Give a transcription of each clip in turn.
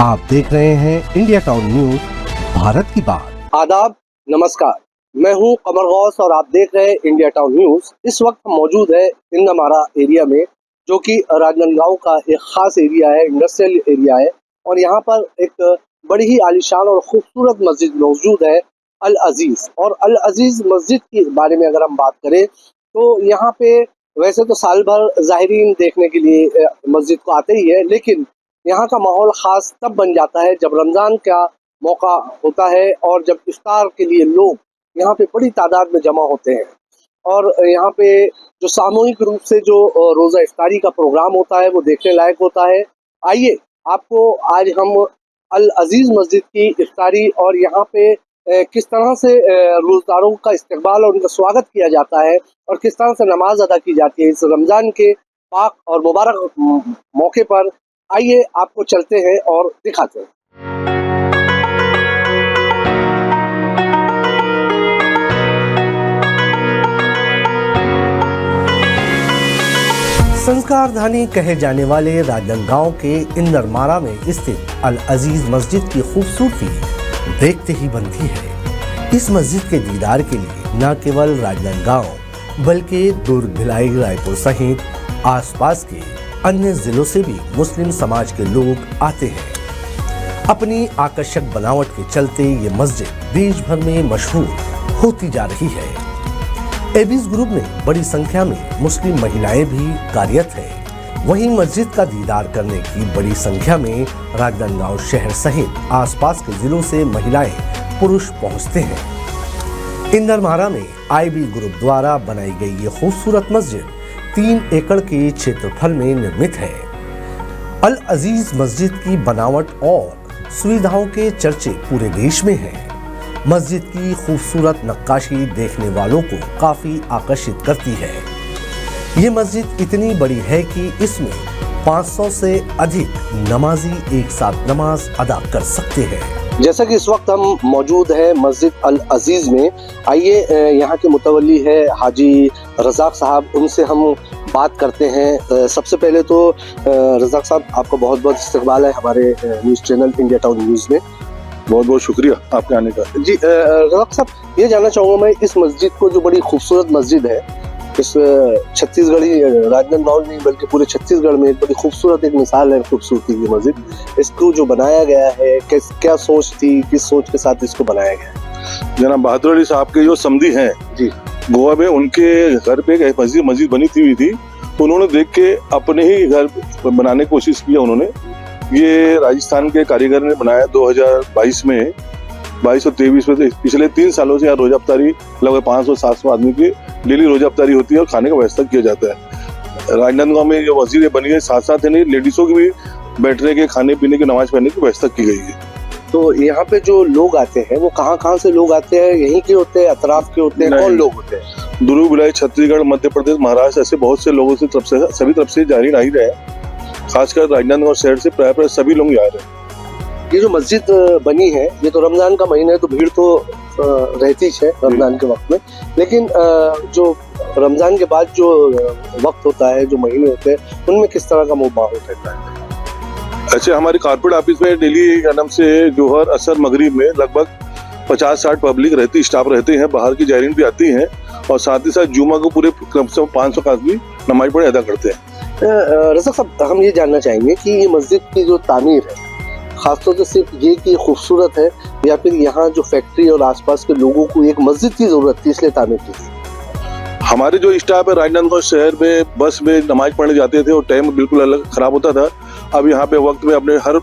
आप देख रहे हैं इंडिया टाउन न्यूज, भारत की बात। आदाब, नमस्कार। मैं हूं कमर गौस और आप देख रहे हैं इंडिया टाउन न्यूज। इस वक्त हम मौजूद है इंदमारा एरिया में, जो कि राजनांदगांव का एक खास एरिया है, इंडस्ट्रियल एरिया है। और यहाँ पर एक बड़ी ही आलीशान और खूबसूरत मस्जिद मौजूद है, अल अजीज। और अल अजीज मस्जिद के बारे में अगर हम बात करें तो यहाँ पे वैसे तो साल भर ज़ाहिरीन देखने के लिए मस्जिद को आते ही है, लेकिन यहाँ का माहौल ख़ास तब बन जाता है जब रमज़ान का मौका होता है और जब इफ्तार के लिए लोग यहाँ पे बड़ी तादाद में जमा होते हैं। और यहाँ पे जो सामूहिक रूप से जो रोज़ा इफ्तारी का प्रोग्राम होता है वो देखने लायक होता है। आइए आपको आज हम अल अजीज़ मस्जिद की इफ्तारी और यहाँ पे किस तरह से रोज़दारों का इस्तकबाल और उनका स्वागत किया जाता है और किस तरह से नमाज अदा की जाती है इस रमज़ान के पाक और मुबारक मौके पर, आइए आपको चलते हैं और दिखाते हैं। संस्कारधानी कहे जाने वाले राजनांदगांव के इंदमारा में स्थित अल अजीज मस्जिद की खूबसूरती देखते ही बनती है। इस मस्जिद के दीदार के लिए न केवल राजनांदगांव बल्कि दुर्ग, भिलाई, रायपुर सहित आसपास के अन्य जिलों से भी मुस्लिम समाज के लोग आते हैं। अपनी आकर्षक बनावट के चलते ये मस्जिद देश भर में मशहूर होती जा रही है। एबीज ग्रुप में बड़ी संख्या में मुस्लिम महिलाएं भी कार्यरत हैं। वहीं मस्जिद का दीदार करने की बड़ी संख्या में राजनांदगांव शहर सहित आसपास के जिलों से महिलाएं, पुरुष पहुंचते हैं। इंदमारा में आईबी ग्रुप द्वारा बनाई गई ये खूबसूरत मस्जिद 3 एकड़ के क्षेत्रफल में निर्मित है। अल अजीज मस्जिद की बनावट और सुविधाओं के चर्चे पूरे देश में हैं। मस्जिद की खूबसूरत नक्काशी देखने वालों को काफी आकर्षित करती है। ये मस्जिद इतनी बड़ी है कि इसमें 500 से अधिक नमाजी एक साथ नमाज अदा कर सकते हैं। जैसा कि इस वक्त हम मौजूद है मस्जिद अल अजीज में, आइए यहाँ के मुतवल्ली है हाजी रज़ाक साहब, उनसे हम बात करते हैं। सबसे पहले तो रज़ाक साहब, आपका बहुत बहुत इस्तकबाल है हमारे news channel India town news में। बहुत बहुत शुक्रिया आपके आने का। जी रज़ाक साहब, ये जानना चाहूँगा मैं, इस मस्जिद को जो बड़ी खूबसूरत मस्जिद है, इस छत्तीसगढ़ी राजनांदगांव नहीं बल्कि पूरे छत्तीसगढ़ में एक बड़ी खूबसूरत एक मिसाल है खूबसूरती की मस्जिद। इसको जो बनाया गया है, क्या सोच थी, किस सोच के साथ इसको बनाया गया है? जनाब बहादुर अली साहब के जो समधी हैं जी, गोवा में, उनके घर पे एक मस्जिद बनी हुई थी, तो उन्होंने देख के अपने ही घर बनाने की कोशिश किया। उन्होंने ये राजस्थान के कारीगर ने बनाया 2022 में, 22 और 23 में। पिछले 3 सालों से यहाँ रोजा अफ्तारी लगभग 500-700 आदमी की डेली रोजा अफ्तारी होती है और खाने का व्यवस्था किया जाता है। राजनांदगांव में जो मस्जिद बनी है, साथ साथ है लेडीजों की भी बैठने के, खाने पीने की, नमाज पढ़ने की व्यवस्था की गई है। तो यहाँ पे जो लोग आते हैं वो कहाँ से लोग आते हैं? यहीं के होते हैं, अतराफ के होते हैं, कौन लोग होते हैं? दुर्ग, भिलाई, छत्तीसगढ़, मध्य प्रदेश, महाराष्ट्र, ऐसे बहुत से लोगों से सभी तरफ से जारी आ ही रहे हैं। खासकर राजनांदगांव शहर से प्राय सभी लोग आ रहे हैं। ये जो मस्जिद बनी है, ये तो रमजान का महीना है तो भीड़ तो रहती है रमजान के वक्त में, लेकिन जो रमजान के बाद जो वक्त होता है, जो महीने होते हैं, उनमें किस तरह का माहौल रहता है? अच्छा, हमारे कॉर्पोरेट ऑफिस में डेली नाम से जोहर, असर, मगरिब में लगभग 50-60 पब्लिक रहती, स्टाफ रहते हैं, बाहर की जायरीन भी आती हैं और साथ ही साथ जुमा को पूरे कम से कम 500 आदमी नमाज पढ़े अदा करते हैं। रज़ाक साहब, हम ये जानना चाहेंगे कि ये मस्जिद की जो तामीर है, खासतौर से सिर्फ ये कि खूबसूरत है या फिर यहाँ जो फैक्ट्री और आसपास के लोगों को एक मस्जिद की जरूरत थी इसलिए तामीर की थी? हमारे जो स्टाफ है राजनांदगांव शहर में बस में नमाज पढ़ने जाते थे और टाइम बिल्कुल अलग खराब होता था। अब यहाँ पे वक्त में अपने हर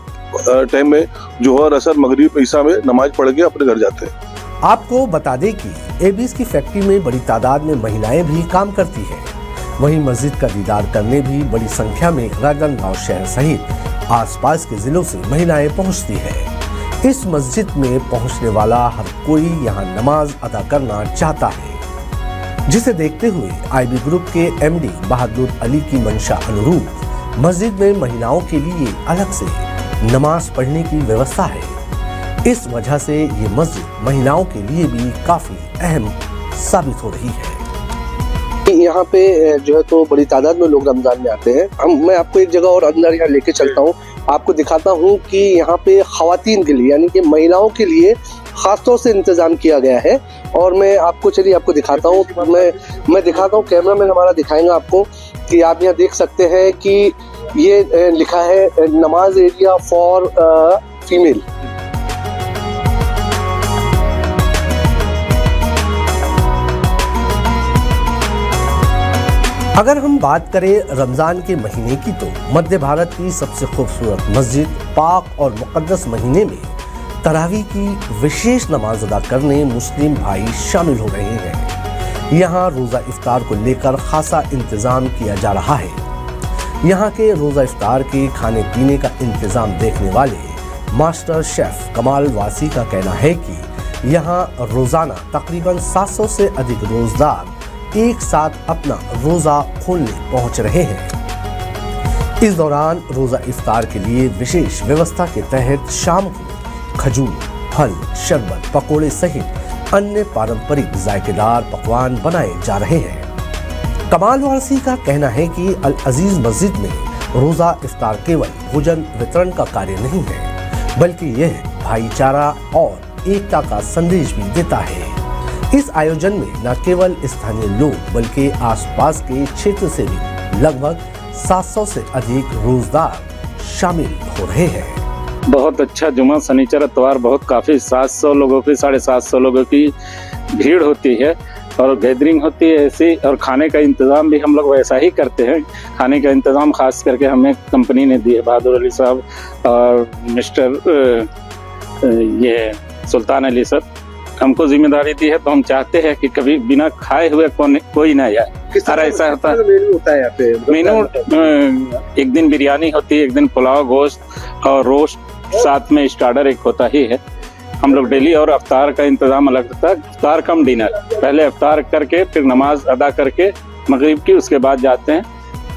टाइम में जोहर, असर, मगरिब, ईशा में नमाज पढ़ के अपने घर जाते हैं। आपको बता दें कि एबीज की फैक्ट्री में बड़ी तादाद में महिलाएं भी काम करती हैं। वहीं मस्जिद का दीदार करने भी बड़ी संख्या में राजनांदगांव शहर सहित आसपास के जिलों से महिलाएं पहुंचती हैं। इस मस्जिद में पहुंचने वाला हर कोई यहां नमाज अदा करना चाहता है, जिसे देखते हुए आईबी ग्रुप के एमडी बहादुर अली की मंशा अनुरूप मस्जिद में महिलाओं के लिए अलग से नमाज पढ़ने की व्यवस्था है। इस वजह से ये मस्जिद महिलाओं के लिए भी काफी अहम साबित हो रही है। यहाँ पे जो है तो बड़ी तादाद में लोग रमजान में आते हैं। मैं आपको एक जगह और अंदर यहाँ लेके चलता हूँ, आपको दिखाता हूँ कि यहाँ पे ख़वातीन के लिए यानी कि महिलाओं के लिए ख़ास तौर से इंतज़ाम किया गया है। और मैं आपको चलिए आपको दिखाता हूँ, मैं दिखाता हूँ, कैमरामैन हमारा दिखाएंगा आपको कि आप यहाँ देख सकते हैं कि ये लिखा है नमाज एरिया फॉर फीमेल। अगर हम बात करें रमज़ान के महीने की तो मध्य भारत की सबसे खूबसूरत मस्जिद पाक और मुक़द्दस महीने में तरावी की विशेष नमाज अदा करने मुस्लिम भाई शामिल हो रहे हैं। यहाँ रोज़ा इफ्तार को लेकर खासा इंतज़ाम किया जा रहा है। यहाँ के रोज़ा इफ्तार के खाने पीने का इंतज़ाम देखने वाले मास्टर शेफ़ कमाल वासी का कहना है कि यहाँ रोज़ाना तकरीबन 700 से अधिक रोज़दार एक साथ अपना रोज़ा खोलने पहुँच रहे हैं। इस दौरान रोज़ा इफ्तार के लिए विशेष व्यवस्था के तहत शाम को खजूर, फल, शरबत, पकोड़े सहित अन्य पारंपरिक जायकेदार पकवान बनाए जा रहे हैं। कमाल वासी का कहना है कि अल अजीज मस्जिद में रोज़ा इफ्तार केवल भोजन वितरण का कार्य नहीं है, बल्कि यह भाईचारा और एकता का संदेश भी देता है। इस आयोजन में न केवल स्थानीय लोग बल्कि आसपास के क्षेत्र से भी लगभग 700 से अधिक रोजदार शामिल हो रहे हैं। बहुत अच्छा जुमा शनिचर इतवार बहुत काफी 700 लोगों की 750 लोगों की भीड़ होती है और गैदरिंग होती है ऐसी। और खाने का इंतज़ाम भी हम लोग वैसा ही करते हैं। खाने का इंतज़ाम खास करके हमें कंपनी ने दी है, बहादुर अली साहब और मिस्टर ये सुल्तान अली सर हमको जिम्मेदारी दी है। तो हम चाहते हैं कि कभी बिना खाए हुए कोई ना जाए। अरे ऐसा होता है मेनू होता है यहाँ पे? मेनू एक दिन बिरयानी होती है, एक दिन पुलाव गोश्त और रोस्ट, साथ में स्टार्टर एक होता ही है। हम लोग डेली और अफ्तार का इंतजाम अलग होता है। अफ्तार कम डिनर, पहले अफ्तार करके फिर नमाज अदा करके मगरिब की, उसके बाद जाते हैं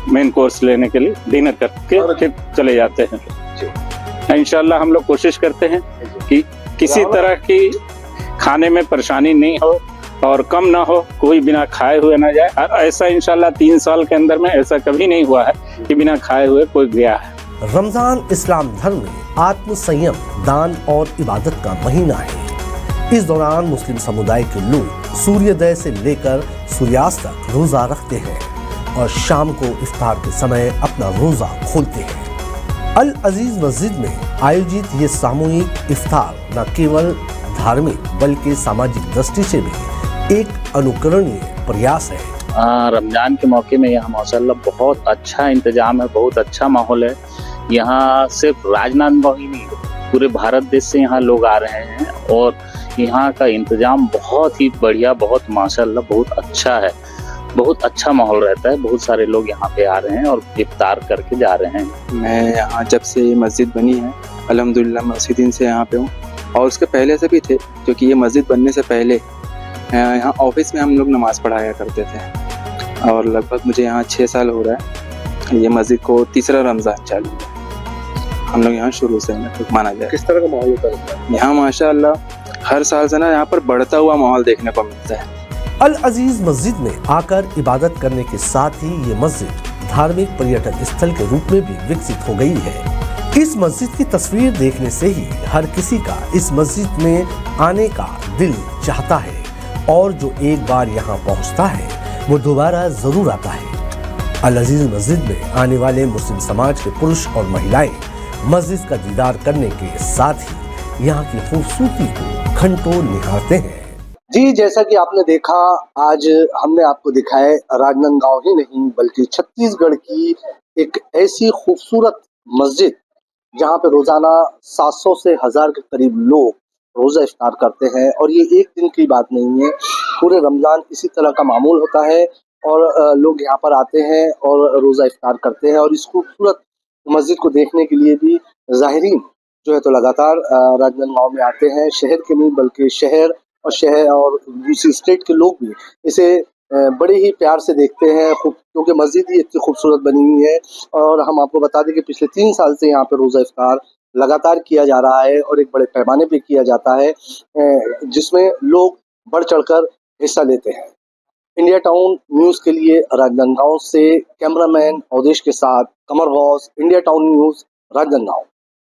मेन कोर्स लेने के लिए, डिनर करके फिर चले जाते हैं। इंशाल्लाह हम लोग कोशिश करते हैं कि किसी तरह की खाने में परेशानी नहीं हो और कम ना हो, कोई बिना खाए हुए ना जाए। और ऐसा इंशाल्लाह 3 साल के अंदर में ऐसा कभी नहीं हुआ है कि बिना खाए हुए कोई गया है। रमजान इस्लाम धर्म में आत्म संयम, दान और इबादत का महीना है। इस दौरान मुस्लिम समुदाय के लोग सूर्योदय से लेकर सूर्यास्त तक रोजा रखते हैं और शाम को इफ्तार के समय अपना रोजा खोलते हैं। अल अजीज मस्जिद में आयोजित ये सामूहिक इफ्तार न केवल धार्मिक बल्कि सामाजिक दृष्टि से भी एक अनुकरणीय प्रयास है। रमजान के मौके में यहाँ माशाल्लाह बहुत अच्छा इंतजाम है, बहुत अच्छा माहौल है। यहाँ सिर्फ राजनांदगांव ही नहीं, पूरे भारत देश से यहाँ लोग आ रहे हैं और यहाँ का इंतजाम बहुत ही बढ़िया, बहुत माशाल्लाह बहुत अच्छा है। बहुत अच्छा माहौल रहता है, बहुत सारे लोग यहाँ पे आ रहे हैं और इफ्तार करके जा रहे हैं। मैं यहाँ जब से ये मस्जिद बनी है अल्हम्दुलिल्लाह मैं उसी दिन से यहाँ पे हूँ और उसके पहले से भी थे, क्योंकि ये मस्जिद बनने से पहले यहाँ ऑफिस में हम लोग नमाज़ पढ़ाया करते थे और लगभग मुझे यहाँ 6 साल हो रहा है। ये मस्जिद को तीसरा रमज़ान चालू है। हम लोग यहाँ शुरू से माना जाए। किस तरह का माहौल होता है यहाँ? माशाअल्लाह हर साल से ना यहाँ पर बढ़ता हुआ माहौल देखने को मिलता है। अल अजीज मस्जिद में आकर इबादत करने के साथ ही ये मस्जिद धार्मिक पर्यटन स्थल के रूप में भी विकसित हो गई है। इस मस्जिद की तस्वीर देखने से ही हर किसी का इस मस्जिद में आने का दिल चाहता है और जो एक बार यहाँ पहुँचता है वो दोबारा जरूर आता है। अल अजीज मस्जिद में आने वाले मुस्लिम समाज के पुरुष और महिलाएं मस्जिद का दीदार करने के साथ ही यहाँ की खूबसूरती को घंटों निहारते हैं। जी, जैसा कि आपने देखा, आज हमने आपको दिखाया राजनांदगांव ही नहीं बल्कि छत्तीसगढ़ की एक ऐसी खूबसूरत मस्जिद जहाँ पे रोजाना 700 से 1000 के करीब लोग रोजा इफ्तार करते हैं। और ये एक दिन की बात नहीं है, पूरे रमजान इसी तरह का मामूल होता है और लोग यहाँ पर आते हैं और रोजा इफ्तार करते हैं। और इस खूबसूरत मस्जिद को देखने के लिए भी ज़ाहिरीन जो है तो लगातार राजनांदगांव में आते हैं। शहर के नहीं बल्कि शहर और दूसरी स्टेट के लोग भी इसे बड़े ही प्यार से देखते हैं, क्योंकि मस्जिद ही इतनी खूबसूरत बनी हुई है। और हम आपको बता दें कि पिछले 3 साल से यहाँ पर रोज़ा इफ्तार लगातार किया जा रहा है और एक बड़े पैमाने पे किया जाता है, जिसमें लोग बढ़ चढ़कर हिस्सा लेते हैं। इंडिया टाउन न्यूज़ के लिए राजनांदगांव से कैमरामैन अवधेश के साथ Kamar Gaus, India town news, Rajnandgaon.